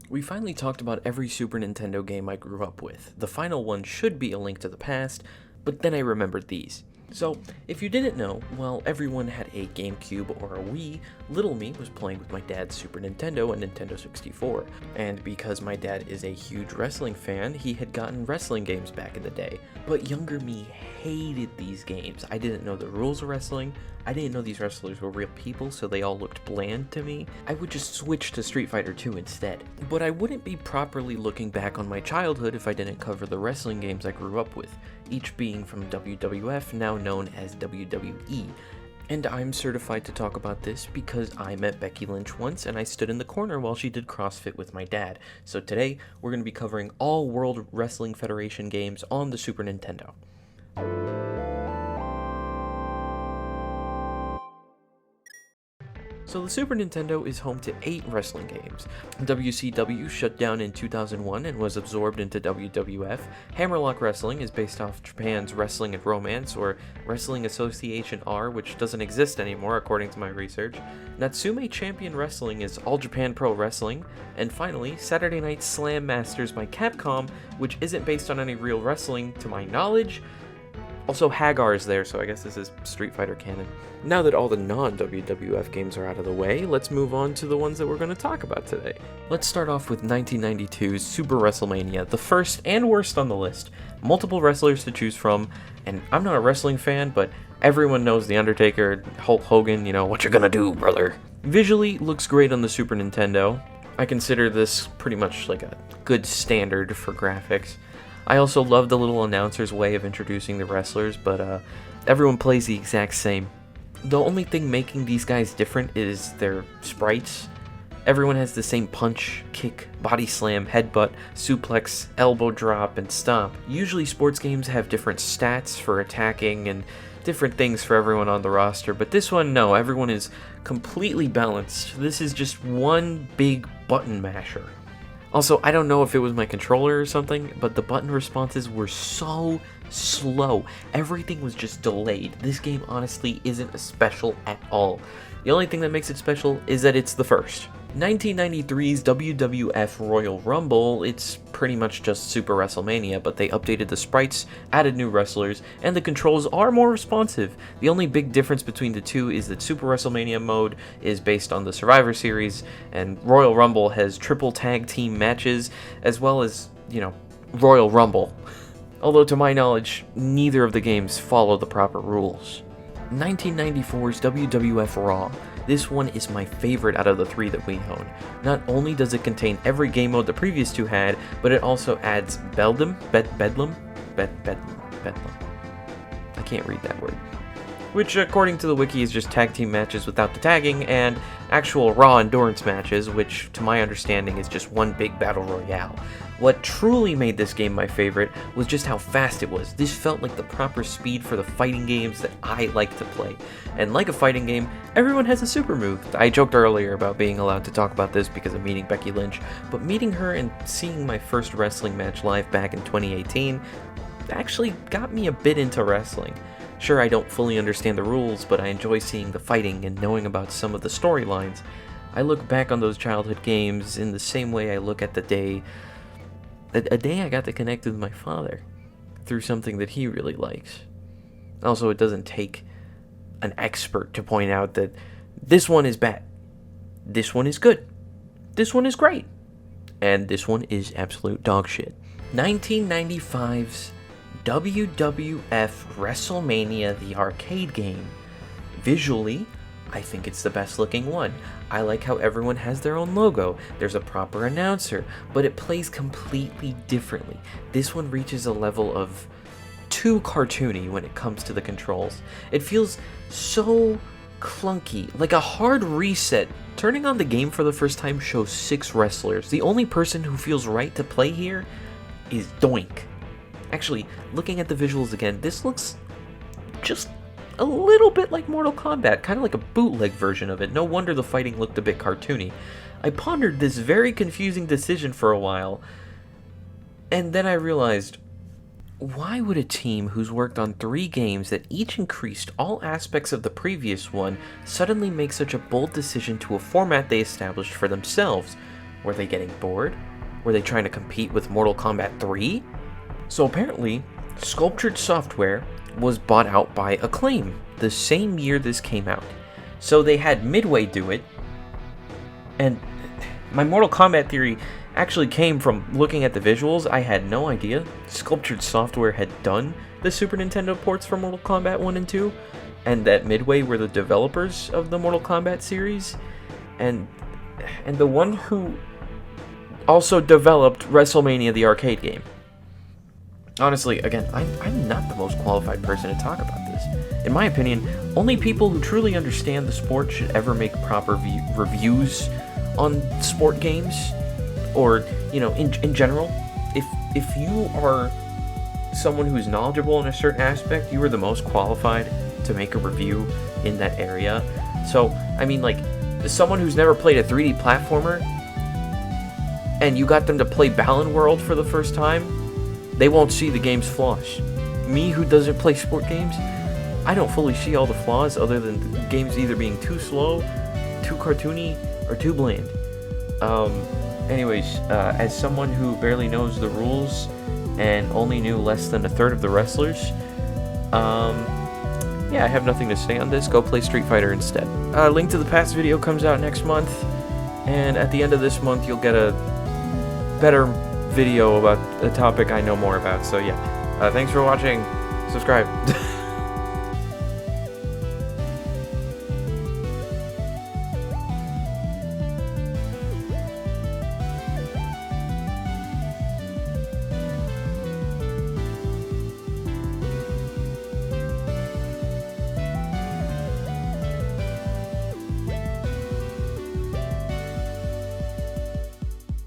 We finally talked about every Super Nintendo game I grew up with. The final one should be A Link to the Past, but then I remembered these. So, if you didn't know, while everyone had a GameCube or a Wii, little me was playing with my dad's Super Nintendo and Nintendo 64. And because my dad is a huge wrestling fan, he had gotten wrestling games back in the day. But younger me hated these games. I didn't know the rules of wrestling. I didn't know these wrestlers were real people, so they all looked bland to me. I would just switch to Street Fighter 2 instead. But I wouldn't be properly looking back on my childhood if I didn't cover the wrestling games I grew up with, each being from WWF, now known as WWE. And I'm certified to talk about this because I met Becky Lynch once and I stood in the corner while she did CrossFit with my dad. So today, we're going to be covering all World Wrestling Federation games on the Super Nintendo. So the Super Nintendo is home to 8 wrestling games. WCW shut down in 2001 and was absorbed into WWF. Hammerlock Wrestling is based off Japan's Wrestling and Romance, or Wrestling Association R, which doesn't exist anymore according to my research. Natsume Champion Wrestling is All Japan Pro Wrestling. And finally, Saturday Night Slam Masters by Capcom, which isn't based on any real wrestling to my knowledge. Also, Hagar is there, so I guess this is Street Fighter canon. Now that all the non-WWF games are out of the way, let's move on to the ones that we're going to talk about today. Let's start off with 1992's Super Wrestlemania, the first and worst on the list. Multiple wrestlers to choose from, and I'm not a wrestling fan, but everyone knows The Undertaker, Hulk Hogan, what you gonna do, brother? Visually, looks great on the Super Nintendo. I consider this pretty much like a good standard for graphics. I also love the little announcer's way of introducing the wrestlers, but everyone plays the exact same. The only thing making these guys different is their sprites. Everyone has the same punch, kick, body slam, headbutt, suplex, elbow drop, and stomp. Usually sports games have different stats for attacking and different things for everyone on the roster, but this one, no, everyone is completely balanced. This is just one big button masher. Also, I don't know if it was my controller or something, but the button responses were so slow. Everything was just delayed. This game honestly isn't a special at all. The only thing that makes it special is that it's the first. 1993's WWF Royal Rumble, it's pretty much just Super Wrestlemania, but they updated the sprites, added new wrestlers, and the controls are more responsive. The only big difference between the two is that Super Wrestlemania mode is based on the Survivor Series, and Royal Rumble has triple tag team matches, as well as, Royal Rumble. Although to my knowledge, neither of the games follow the proper rules. 1994's WWF Raw. This one is my favorite out of the 3 that we own. Not only does it contain every game mode the previous 2 had, but it also adds Bedlam. I can't read that word. Which, according to the wiki, is just tag team matches without the tagging, and actual Raw endurance matches, which, to my understanding, is just one big battle royale. What truly made this game my favorite was just how fast it was. This felt like the proper speed for the fighting games that I like to play. And like a fighting game, everyone has a super move. I joked earlier about being allowed to talk about this because of meeting Becky Lynch, but meeting her and seeing my first wrestling match live back in 2018 actually got me a bit into wrestling. Sure, I don't fully understand the rules, but I enjoy seeing the fighting and knowing about some of the storylines. I look back on those childhood games in the same way I look at a day I got to connect with my father through something that he really likes. Also, it doesn't take an expert to point out that this one is bad, this one is good, this one is great, and this one is absolute dog shit. 1995's WWF WrestleMania, the arcade game. Visually, I think it's the best looking one. I like how everyone has their own logo. There's a proper announcer, but it plays completely differently. This one reaches a level of too cartoony when it comes to the controls. It feels so clunky, like a hard reset. Turning on the game for the first time shows 6 wrestlers. The only person who feels right to play here is Doink. Actually, looking at the visuals again, this looks just a little bit like Mortal Kombat, kind of like a bootleg version of it. No wonder the fighting looked a bit cartoony. I pondered this very confusing decision for a while, and then I realized, why would a team who's worked on 3 games that each increased all aspects of the previous one suddenly make such a bold decision to a format they established for themselves? Were they getting bored? Were they trying to compete with Mortal Kombat 3? So apparently, Sculptured Software was bought out by Acclaim the same year this came out. So they had Midway do it, and my Mortal Kombat theory actually came from looking at the visuals. I had no idea Sculptured Software had done the Super Nintendo ports for Mortal Kombat 1 and 2, and that Midway were the developers of the Mortal Kombat series, and the one who also developed WrestleMania, the arcade game. Honestly, again, I'm not the most qualified person to talk about this. In my opinion, only people who truly understand the sport should ever make proper reviews on sport games, or, you know, in general. If you are someone who's knowledgeable in a certain aspect, you are the most qualified to make a review in that area. So, I mean, like, someone who's never played a 3D platformer, and you got them to play Balan World for the first time, they won't see the game's flaws. Me, who doesn't play sport games, I don't fully see all the flaws other than the games either being too slow, too cartoony, or too bland. Anyways, as someone who barely knows the rules and only knew less than a third of the wrestlers, yeah, I have nothing to say on this. Go play Street Fighter instead. Link to the past video comes out next month, and at the end of this month you'll get a better video about a topic I know more about. So yeah, thanks for watching. Subscribe.